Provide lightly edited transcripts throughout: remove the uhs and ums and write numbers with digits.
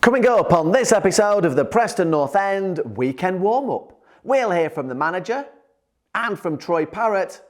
Coming up on this episode of the Preston North End Weekend Warm-Up, we'll hear from the manager and from Troy Parrott,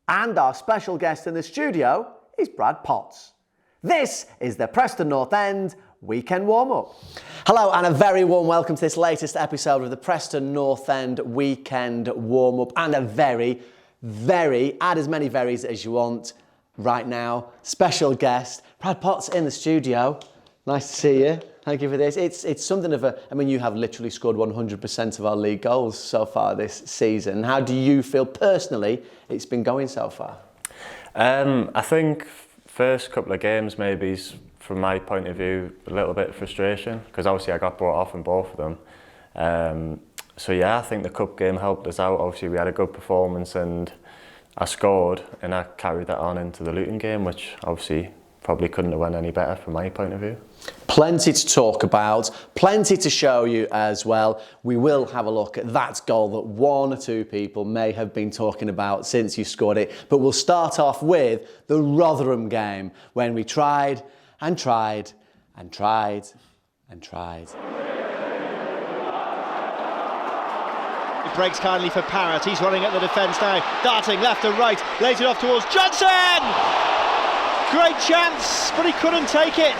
and our special guest in the studio is Brad Potts. This is the Preston North End Weekend Warm-Up. Hello and a very warm welcome to this latest episode of the Preston North End Weekend Warm-Up, and a very, add as many verys as you want right now, special guest, Brad Potts in the studio. Nice to see you. Thank you for this. It's something of you have literally scored 100% of our league goals so far this season. How do you feel personally it's been going so far? I think first couple of games maybe, from my point of view, a little bit of frustration, because obviously I got brought off in both of them. So yeah, I think the cup game helped us out. Obviously we had a good performance and I scored, and I carried that on into the Luton game, which obviously probably couldn't have went any better from my point of view. Plenty to talk about, plenty to show you as well. We will have a look at that goal that one or two people may have been talking about since you scored it. But we'll start off with the Rotherham game, when we tried and tried and tried and tried. He breaks kindly for Parrott. He's running at the defence now, darting left and right, lays it off towards Johnson! Great chance, but he couldn't take it.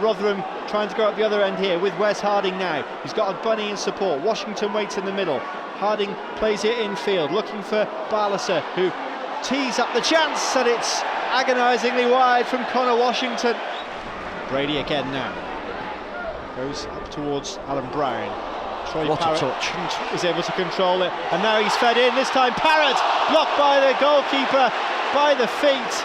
Rotherham trying to go up the other end here with Wes Harding now. He's got a bunny in support. Washington waits in the middle. Harding plays it infield, looking for Barlaser, who tees up the chance, and it's agonisingly wide from Connor Washington. Brady again now. Goes up towards Alan Brown. Troy Parrott is able to control it, and now he's fed in. This time Parrott blocked by the goalkeeper by the feet.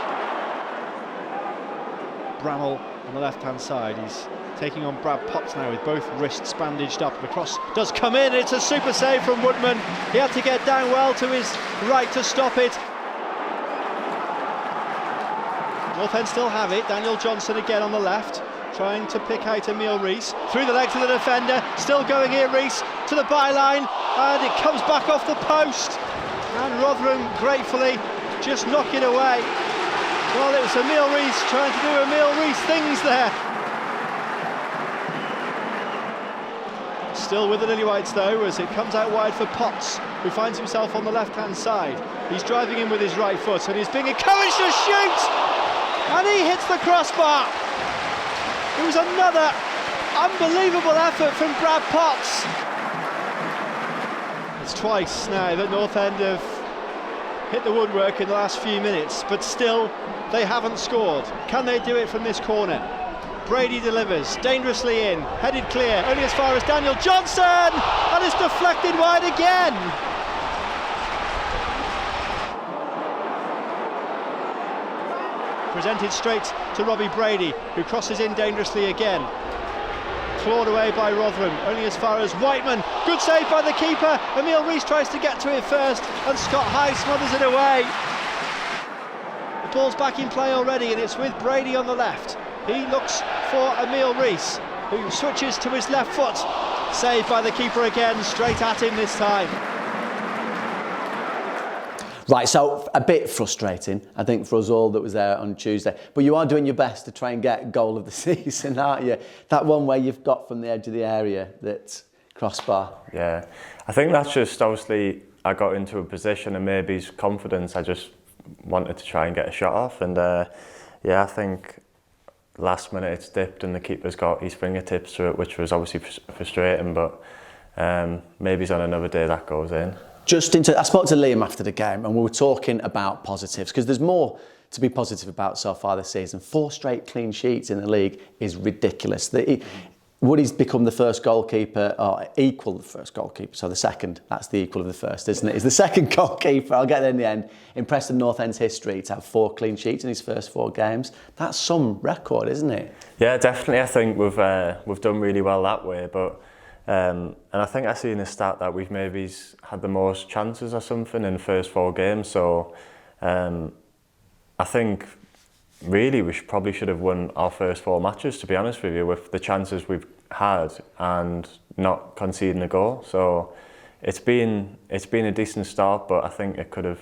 Bramall on the left-hand side. He's taking on Brad Potts now with both wrists bandaged up. The cross does come in. It's a super save from Woodman. He had to get down well to his right to stop it. North End still have it. Daniel Johnson again on the left, trying to pick out Emile Rees. Through the legs of the defender, still going here, Rees to the byline, and it comes back off the post. And Rotherham gratefully just knock it away. Well, it was Emile Rees trying to do Emile Rees things there. Still with the Lily Whites though, as it comes out wide for Potts, who finds himself on the left-hand side. He's driving in with his right foot, and he's being encouraged to shoot! And he hits the crossbar! It was another unbelievable effort from Brad Potts. It's twice now that North End have hit the woodwork in the last few minutes, but still they haven't scored. Can they do it from this corner? Brady delivers, dangerously in, headed clear, only as far as Daniel Johnson, and it's deflected wide again. Presented straight to Robbie Brady, who crosses in dangerously again. Clawed away by Rotherham, only as far as Whiteman. Good save by the keeper. Emile Rees tries to get to it first, and Scott High smothers it away. The ball's back in play already, and it's with Brady on the left. He looks for Emile Rees, who switches to his left foot. Saved by the keeper again, straight at him this time. Right, so a bit frustrating, I think, for us all that was there on Tuesday. But you are doing your best to try and get goal of the season, aren't you? That one where you've got from the edge of the area, that crossbar. Yeah, I think that's just, obviously, I got into a position and maybe his confidence, I just wanted to try and get a shot off. And yeah, I think last minute it's dipped and the keeper's got his fingertips to it, which was obviously frustrating, but maybe on another day that goes in. I spoke to Liam after the game, and we were talking about positives, because there's more to be positive about so far this season. 4 straight clean sheets in the league is ridiculous. Woody's become the first goalkeeper, or equal the first goalkeeper, so the second, that's the equal of the first, isn't it? He's the second goalkeeper, I'll get there in the end, in Preston North End's history to have 4 clean sheets in his first 4 games. That's some record, isn't it? Yeah, definitely. I think we've done really well that way, but and I think I see in the stat that we've maybe had the most chances or something in the first 4 games. So I think really we probably should have won our first 4 matches, to be honest with you, with the chances we've had and not conceding a goal. So it's been a decent start, but I think it could have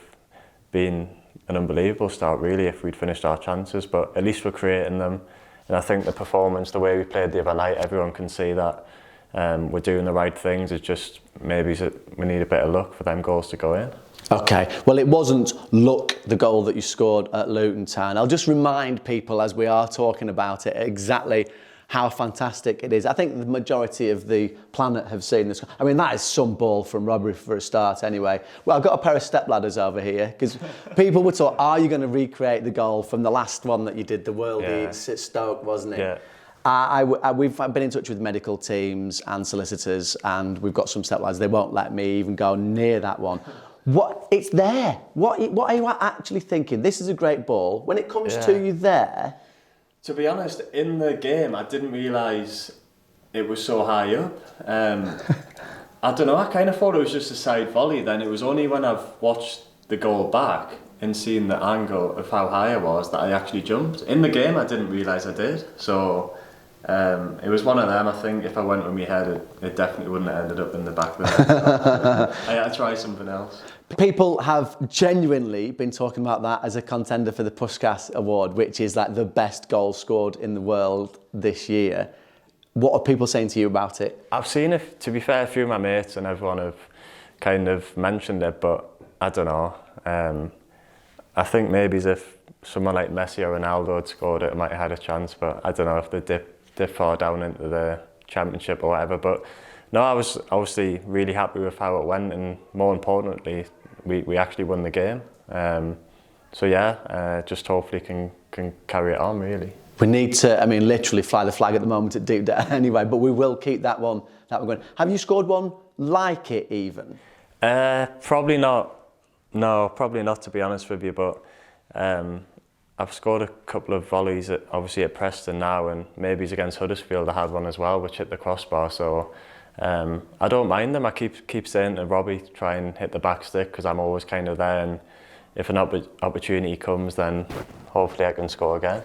been an unbelievable start really if we'd finished our chances. But at least we're creating them. And I think the performance, the way we played the other night, everyone can see that we're doing the right things. It's just maybe we need a bit of luck for them goals to go in. Okay, well, it wasn't luck, the goal that you scored at Luton Town. I'll just remind people as we are talking about it exactly how fantastic it is. I think the majority of the planet have seen this. I mean, that is some ball from Robbie for a start anyway. Well, I've got a pair of stepladders over here because people were talking, are you going to recreate the goal from the last one that you did, the Worldies at Stoke, wasn't it? Yeah. We've been in touch with medical teams and solicitors, and we've got some stepladders. They won't let me even go near that one. It's there. What are you actually thinking? This is a great ball. When it comes to you there... To be honest, in the game, I didn't realise it was so high up. I don't know, I kind of thought it was just a side volley then. It was only when I've watched the goal back and seen the angle of how high I was that I actually jumped. In the game, I didn't realise I did. So it was one of them. I think if I went with my head, it definitely wouldn't have ended up in the back of the net. I had to try something else. People have genuinely been talking about that as a contender for the Puskás Award, which is like the best goal scored in the world this year. What are people saying to you about it? I've seen it, to be fair, a few of my mates and everyone have kind of mentioned it, but I don't know. I think maybe if someone like Messi or Ronaldo had scored it, I might have had a chance, but I don't know if they dip far down into the championship or whatever. But no, I was obviously really happy with how it went, and more importantly, we actually won the game. So yeah, just hopefully can carry it on really. We need to, I mean, literally fly the flag at the moment at Deep Down anyway, but we will keep that one going. Have you scored one like it even? Probably not. No, probably not, to be honest with you, but I've scored a couple of volleys obviously at Preston now, and maybe it's against Huddersfield I had one as well, which hit the crossbar, so I don't mind them. I keep saying to Robbie, try and hit the back stick, because I'm always kind of there, and if an opportunity comes, then hopefully I can score again.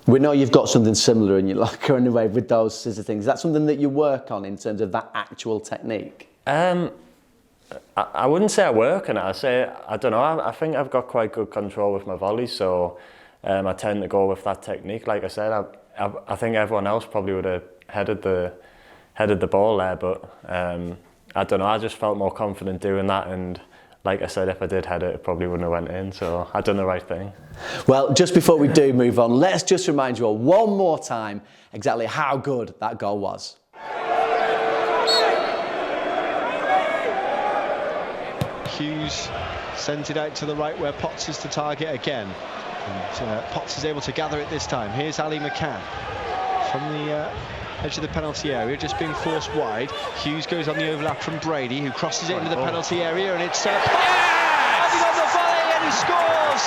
We know you've got something similar in your locker anyway with those scissor things. Is that something that you work on in terms of that actual technique? I wouldn't say I work on it. I don't know. I think I've got quite good control with my volleys, so I tend to go with that technique. Like I said, I think everyone else probably would have headed the ball there, but I don't know. I just felt more confident doing that, and like I said, if I did head it, it probably wouldn't have went in, so I'd done the right thing. Well, just before we do move on, let's just remind you all one more time exactly how good that goal was. Hughes sends it out to the right where Potts is to target again. And Potts is able to gather it this time. Here's Ali McCann from the edge of the penalty area, just being forced wide. Hughes goes on the overlap from Brady, who crosses it into the penalty area, and it's Potts on the volley, and he scores!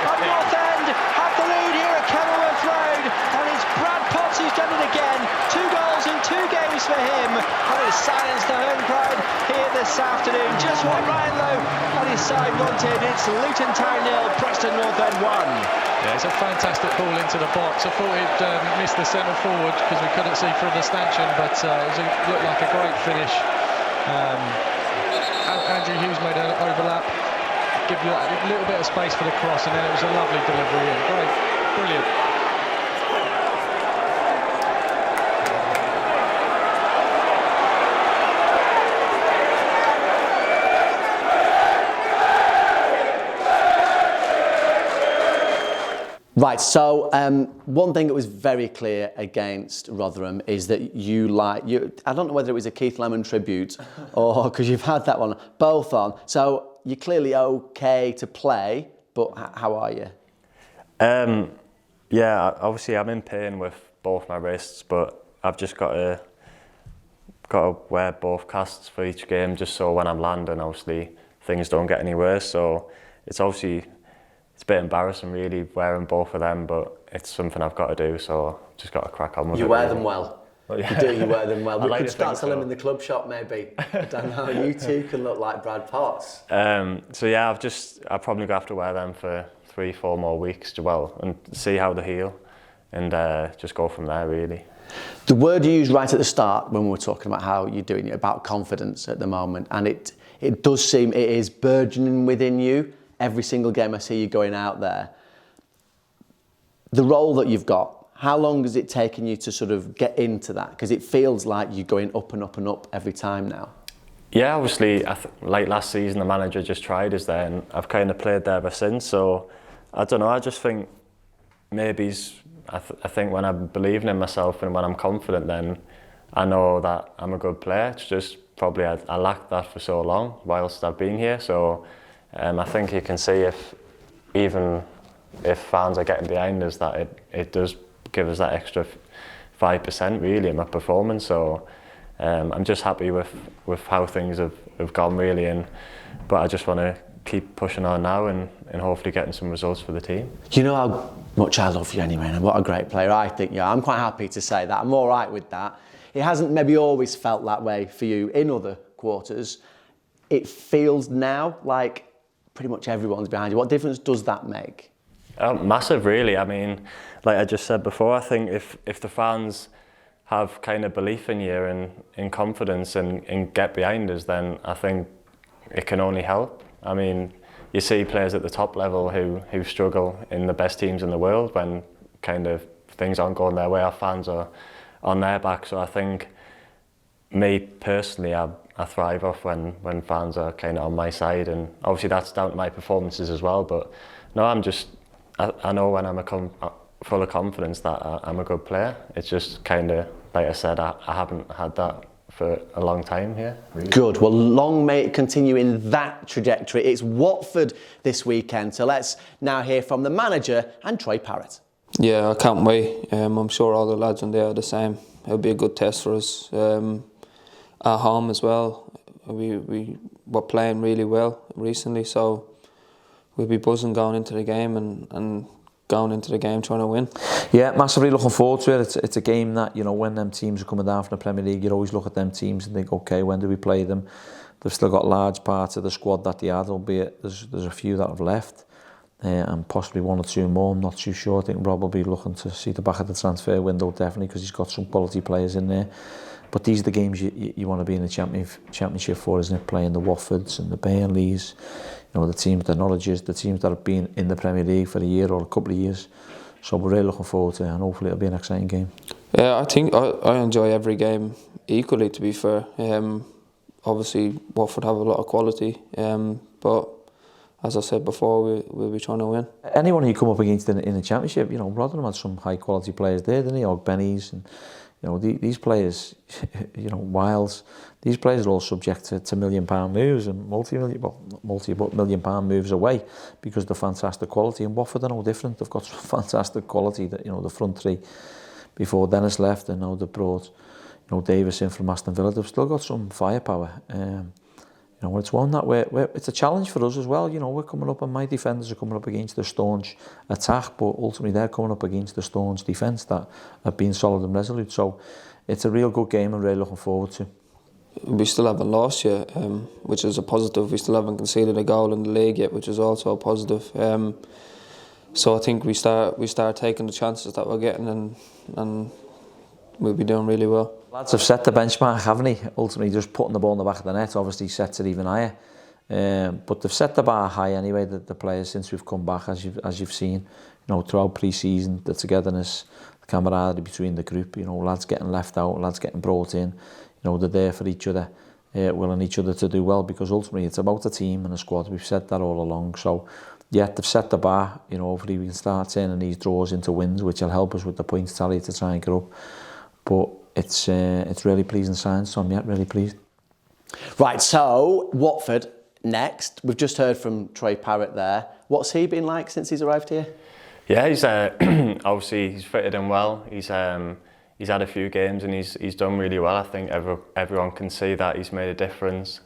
At North End have the lead here at Kenilworth Road, and it's Brad Potts who's done it again. 2 goals in 2 games for him, and it's silenced the home crowd here this afternoon. Just what Ryan Lowe and his side wanted. It's Luton Town 0, Preston North End 1. Yeah, it's a fantastic ball into the box. I thought he'd missed the centre forward because we couldn't see through the stanchion, but it looked like a great finish. Andrew Hughes made an overlap, give you a little bit of space for the cross, and then it was a lovely delivery. Great, brilliant. Right, so one thing that was very clear against Rotherham is that I don't know whether it was a Keith Lemon tribute or because you've had that one, both on. So you're clearly okay to play, but how are you? Yeah, obviously I'm in pain with both my wrists, but I've just got to wear both casts for each game, just so when I'm landing, obviously things don't get any worse. So it's obviously a bit embarrassing really wearing both of them, but it's something I've got to do, so just got to crack on with it. You wear them well. Well, yeah. You do, you wear them well. We could start selling so. in the club shop maybe. I don't know, you two can look like Brad Potts. So yeah, I'll probably have to wear them for 3-4 more weeks, and see how they heal, and just go from there really. The word you used right at the start when we were talking about how you're doing it, about confidence at the moment, and it does seem it is burgeoning within you. Every single game I see you going out there. The role that you've got, How long has it taken you to sort of get into that? Because it feels like you're going up and up and up every time now. Yeah, obviously, like last season, the manager just tried us there, and I've kind of played there ever since. So I don't know. I just think maybe I think when I'm believing in myself and when I'm confident, then I know that I'm a good player. It's just probably I lacked that for so long whilst I've been here. So I think you can see even if fans are getting behind us, that it does give us that extra 5% really in my performance. So I'm just happy with how things have gone really, but I just want to keep pushing on now and hopefully getting some results for the team. You know how much I love you anyway, and what a great player I think you are. I'm quite happy to say that. I'm all right with that. It hasn't maybe always felt that way for you in other quarters. It feels now like pretty much everyone's behind you. What difference does that make? Massive, really. I mean, like I just said before, I think if the fans have kind of belief in you and in confidence and get behind us, then I think it can only help. I mean, you see players at the top level who struggle in the best teams in the world when kind of things aren't going their way. Our fans are on their back. So I think me personally, I thrive off when fans are kind of on my side, and obviously that's down to my performances as well. But no, I know when I'm full of confidence that I'm a good player. It's just kind of, like I said, I haven't had that for a long time here. Really. Good. Well, long may it continue in that trajectory. It's Watford this weekend, so let's now hear from the manager and Troy Parrott. Yeah, I can't wait. I'm sure all the lads on there are the same. It'll be a good test for us. At home as well, we were playing really well recently, so we'll be buzzing going into the game and going into the game trying to win. Yeah, massively looking forward to it. It's a game that, you know, when them teams are coming down from the Premier League, you always look at them teams and think, okay, when do we play them? They've still got large parts of the squad that they had, albeit there's a few that have left. And possibly one or two more, I'm not too sure. I think we're probably looking to see the back of the transfer window, definitely, because he's got some quality players in there. But these are the games you want to be in the championship for, isn't it? Playing the Watfords and the Burnleys, you know, the teams, the Norwiches, the teams that have been in the Premier League for a year or a couple of years. So we're really looking forward to it, and hopefully it'll be an exciting game. Yeah, I think I enjoy every game equally, to be fair. Obviously, Watford have a lot of quality, but as I said before, we'll be trying to win. Anyone you come up against in the championship, you know, Rotherham had some high quality players there, didn't he? Or Benny's, and you know, these players, you know, Wiles, these players are all subject to £1 million moves and multi-million-pound moves away because of the fantastic quality. And Watford are no different. They've got some fantastic quality. That, you know, the front three before Dennis left, and now they brought, you know, Davis in from Aston Villa. They've still got some firepower. You know, it's one that it's a challenge for us as well. You know, we're coming up, and my defenders are coming up against the staunch attack, but ultimately they're coming up against the staunch defence that have been solid and resolute. So it's a real good game, and really looking forward to. We still haven't lost yet, which is a positive. We still haven't conceded a goal in the league yet, which is also a positive. So I think we start taking the chances that we're getting, and we'll be doing really well. Lads have set the benchmark, haven't they? Ultimately, just putting the ball in the back of the net obviously sets it even higher. But they've set the bar high anyway, the players, since we've come back, as you've seen. You know, throughout pre-season, the togetherness, the camaraderie between the group. You know, lads getting left out, lads getting brought in. You know, they're there for each other, willing each other to do well, because ultimately it's about the team and the squad. We've said that all along. So, yeah, they've set the bar. You know, hopefully we can start turning these draws into wins, which will help us with the points tally to try and get up. But it's really pleasing signs, Tom. Yeah, really pleased. Right, so Watford next. We've just heard from Troy Parrott there. What's he been like since he's arrived here? Yeah, he's obviously he's fitted in well. He's had a few games and he's done really well. I think everyone can see that he's made a difference.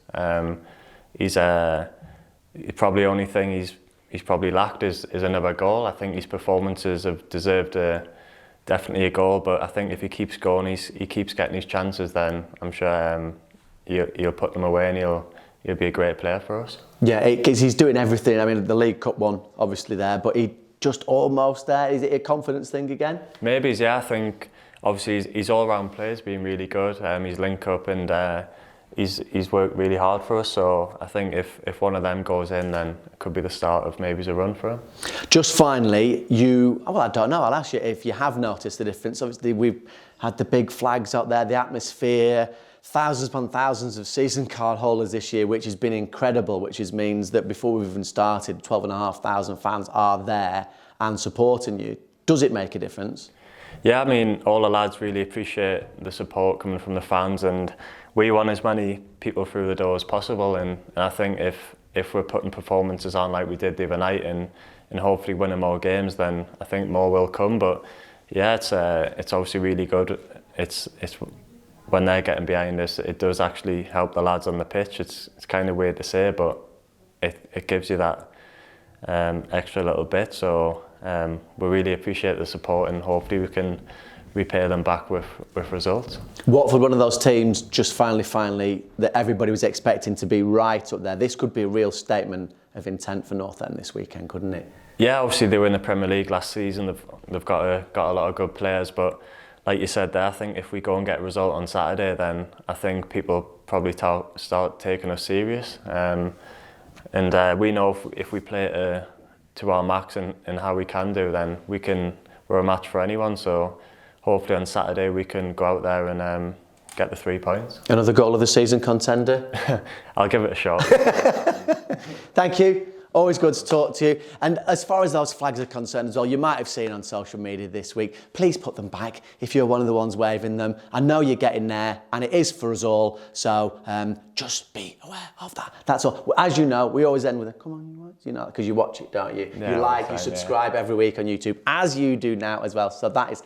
He's probably the only thing he's probably lacked is another goal. I think his performances have deserved definitely a goal, but I think if he keeps going, he keeps getting his chances, then I'm sure he'll put them away, and he'll be a great player for us. Yeah, because he's doing everything. I mean, the League Cup one obviously there, but he just almost there. Is it a confidence thing again? Maybe, yeah. I think obviously his all-round play has been really good. His link up and he's worked really hard for us. So I think if one of them goes in, then it could be the start of maybe a run for him. Just finally, well, I don't know, I'll ask you if you have noticed the difference. Obviously, we've had the big flags out there, the atmosphere, thousands upon thousands of season card holders this year, which has been incredible, which means that before we've even started, 12,500 fans are there and supporting you. Does it make a difference? Yeah, I mean, all the lads really appreciate the support coming from the fans, and we want as many people through the door as possible. And I think if we're putting performances on like we did the other night and hopefully winning more games, then I think more will come. But yeah, it's obviously really good. It's when they're getting behind us, it does actually help the lads on the pitch. It's kind of weird to say, but it gives you that extra little bit. So we really appreciate the support, and hopefully we can repay them back with results. Watford, one of those teams just finally that everybody was expecting to be right up there. This could be a real statement of intent for North End this weekend, couldn't it? Yeah, obviously they were in the Premier League last season. They've got a lot of good players, but like you said there, I think if we go and get a result on Saturday, then I think people probably start taking us serious. And we know if we play to our max and how we can do, then we're a match for anyone. So hopefully on Saturday we can go out there and get the 3 points. Another goal of the season contender? I'll give it a shot. Thank you. Always good to talk to you. And as far as those flags are concerned as well, you might have seen on social media this week, please put them back if you're one of the ones waving them. I know you're getting there, and it is for us all, so just be aware of that. That's all. As you know, we always end with a, come on, you watch, you know, because you watch it, don't you? Yeah, you like, you subscribe every week on YouTube, as you do now as well, so that is...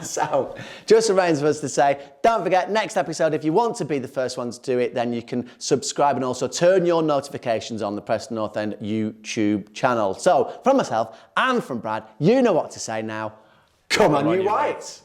So, just remains for us to say, don't forget, next episode, if you want to be the first one to do it, then you can subscribe and also turn your notifications on the Preston North End YouTube channel. So, from myself and from Brad, you know what to say now. Come on, you Whites!